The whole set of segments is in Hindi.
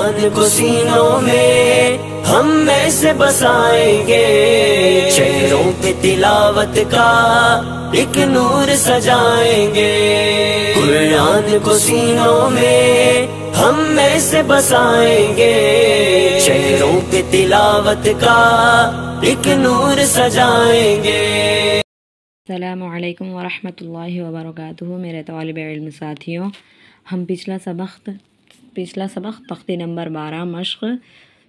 कुरान को सीनों में हम में से बसाएंगे, चेहरों पे तिलावत का एक नूर सजाएंगे। कुरान को सीनों में हम में से बसाएंगे, चेहरों पे तिलावत का एक नूर सजाएंगे। अस्सलामु अलैकुम वरहमतुल्लाहि वबरकातुहू। मेरे तालिब इल्म साथियों, हम पिछला सबक तख्ती नंबर 12 मश्क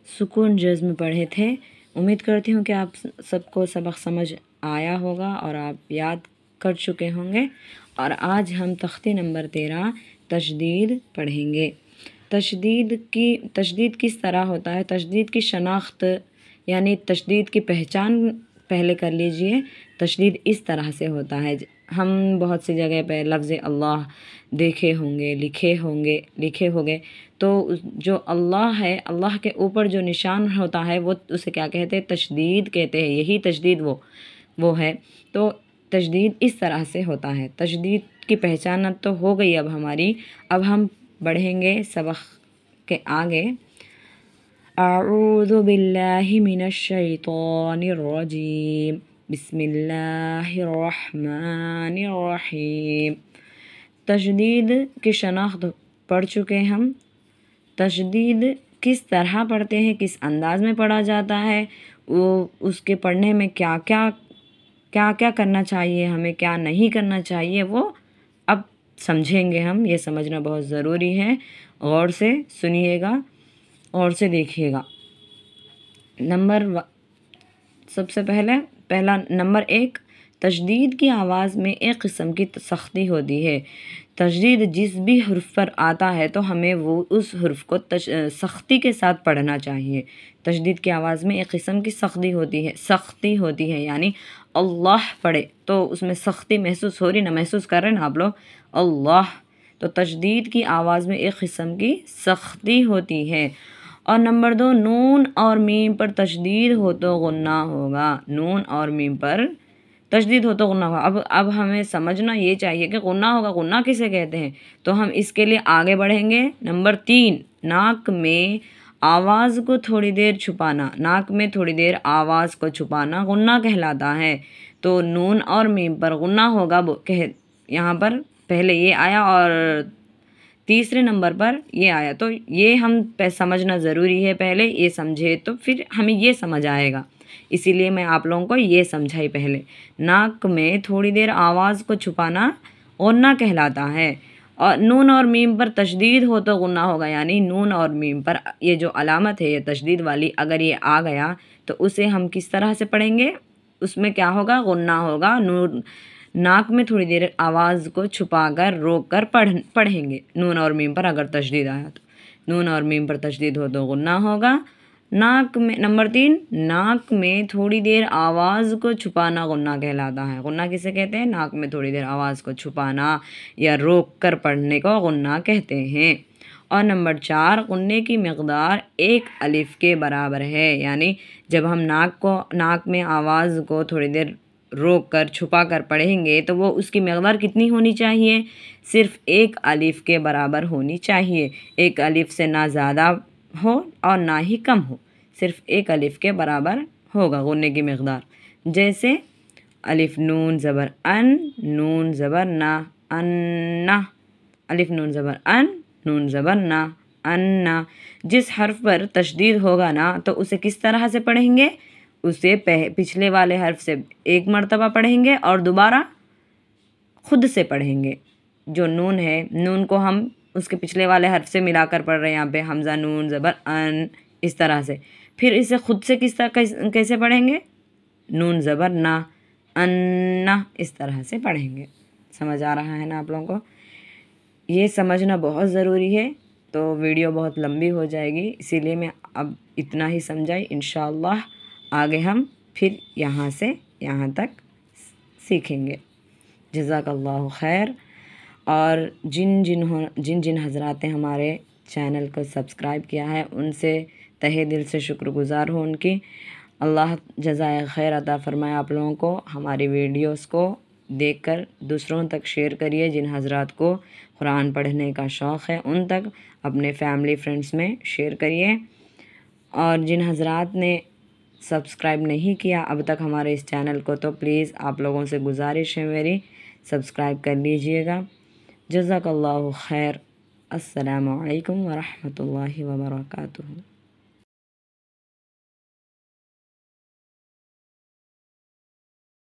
सुकून जज़्म पढ़े थे। उम्मीद करती हूँ कि आप सबको सबक समझ आया होगा और आप याद कर चुके होंगे। और आज हम तख्ती नंबर 13 तशदीद पढ़ेंगे। तशदीद किस तरह होता है, तशदीद की शनाख्त यानी तशदीद की पहचान पहले कर लीजिए। तशदीद इस तरह से होता है, हम बहुत सी जगह पे लफ्ज़ अल्लाह देखे होंगे, लिखे होंगे। तो जो अल्लाह है, अल्लाह के ऊपर जो निशान होता है वो उसे क्या कहते हैं, तशदीद कहते हैं। यही तशदीद वो है। तो तशदीद इस तरह से होता है। तशदीद की पहचान तो हो गई अब हमारी। अब हम बढ़ेंगे सबक के आगे। अऊज़ु बिल्लाहि मिनश शैतानिर रजीम, बिस्मिल्लाहिर रहमानिर रहीम। तशदीद की शनाख्त पढ़ चुके हम। तशदीद किस तरह पढ़ते हैं, किस अंदाज़ में पढ़ा जाता है, वो उसके पढ़ने में क्या क्या करना चाहिए, हमें क्या नहीं करना चाहिए, वो अब समझेंगे हम। ये समझना बहुत ज़रूरी है। गौर से सुनिएगा, गौर से देखिएगा। सबसे पहला नंबर 1, तशदीद की आवाज़ में एक किस्म की सख्ती होती है। तशदीद जिस भी हुर्फ पर आता है तो हमें वो उस हुर्फ को सख्ती के साथ पढ़ना चाहिए। तशदीद की आवाज़ में एक किस्म की सख्ती होती है यानी अल्लाह पढ़े तो उसमें सख्ती महसूस हो रही ना, महसूस कर रहे ना आप लोग, अल्लाह। तो तशदीद की आवाज़ में एक किस्म की सख्ती होती है। और नंबर 2, नून और मीम पर तशदीद हो तो गुन्ना होगा। नून और मीम पर तशदीद हो तो गुन्ना होगा। अब हमें समझना ये चाहिए कि गुन्ना होगा, गुन्ना किसे कहते हैं। तो हम इसके लिए आगे बढ़ेंगे। नंबर 3, नाक में आवाज़ को थोड़ी देर छुपाना। नाक में थोड़ी देर आवाज़ को छुपाना गुन्ना कहलाता है। तो नून और मीम पर गुन्ना होगा, यहाँ पर पहले ये आया और तीसरे नंबर पर ये आया। तो ये हम समझना ज़रूरी है। पहले ये समझे तो फिर हमें ये समझ आएगा। इसीलिए मैं आप लोगों को ये समझाई पहले। नाक में थोड़ी देर आवाज़ को छुपाना गुन्ना कहलाता है। और नून और मीम पर तशदीद हो तो गुन्ना होगा, यानी नून और मीम पर ये जो अलामत है, ये तशदीद वाली, अगर ये आ गया तो उसे हम किस तरह से पढ़ेंगे, उसमें क्या होगा, गुन्ना होगा। नाक में थोड़ी देर आवाज़ को छुपाकर रोक कर पढ़ेंगे। नून और मीम पर अगर तशदीद आया तो नून और मीम पर तशदीद हो तो गुन्ना होगा। नंबर 3, नाक में थोड़ी देर आवाज़ को छुपाना गुन्ना कहलाता है। गुन्ना किसे कहते हैं, नाक में थोड़ी देर आवाज़ को छुपाना या रोक कर पढ़ने को गुन्ना कहते हैं। और नंबर 4, गुन्ने की मकदार 1 अलिफ के बराबर है। यानी जब हम नाक में आवाज़ को थोड़ी देर रोक कर छुपा कर पढ़ेंगे तो वो उसकी मकदार कितनी होनी चाहिए, सिर्फ़ 1 अलिफ के बराबर होनी चाहिए। 1 अलिफ से ना ज़्यादा हो और ना ही कम हो, सिर्फ़ 1 अलिफ के बराबर होगा गुन्ने की मकदार। जैसे अलिफ नून ज़बर अन, नून ज़बर ना, अन्ना। अलिफ नून ज़बर अन, नून ज़बर ना, अन्ना। जिस हर्फ पर तशदीद होगा ना तो उसे किस तरह से पढ़ेंगे, उसे पिछले वाले हर्फ से 1 मरतबा पढ़ेंगे और दोबारा खुद से पढ़ेंगे। जो नून है, नून को हम उसके पिछले वाले हर्फ से मिलाकर पढ़ रहे हैं। यहाँ पे हमज़ा नून ज़बर अन, इस तरह से। फिर इसे खुद से कैसे पढ़ेंगे, नून ज़बर ना, अन्ना, इस तरह से पढ़ेंगे। समझ आ रहा है ना आप लोगों को। ये समझना बहुत ज़रूरी है। तो वीडियो बहुत लंबी हो जाएगी, इसीलिए मैं अब इतना ही समझाई। इंशाअल्लाह आगे हम फिर यहाँ से यहाँ तक सीखेंगे। जज़ाकल्लाहु खैर। और जिन हज़रात ने हमारे चैनल को सब्सक्राइब किया है उनसे तहे दिल से शुक्रगुज़ार हूँ उनकी। अल्लाह जज़ाए खैर अता फ़रमाए आप लोगों को। हमारी वीडियोस को देखकर दूसरों तक शेयर करिए। जिन हज़रात को कुरान पढ़ने का शौक़ है उन तक अपने फैमिली फ्रेंड्स में शेयर करिए। और जिन हज़रात ने सब्सक्राइब नहीं किया अब तक हमारे इस चैनल को, तो प्लीज़ आप लोगों से गुजारिश है मेरी, सब्सक्राइब कर लीजिएगा। जज़ाकल्लाहु खैर। अस्सलामु अलैकुम व रहमतुल्लाहि व बरकातुहू।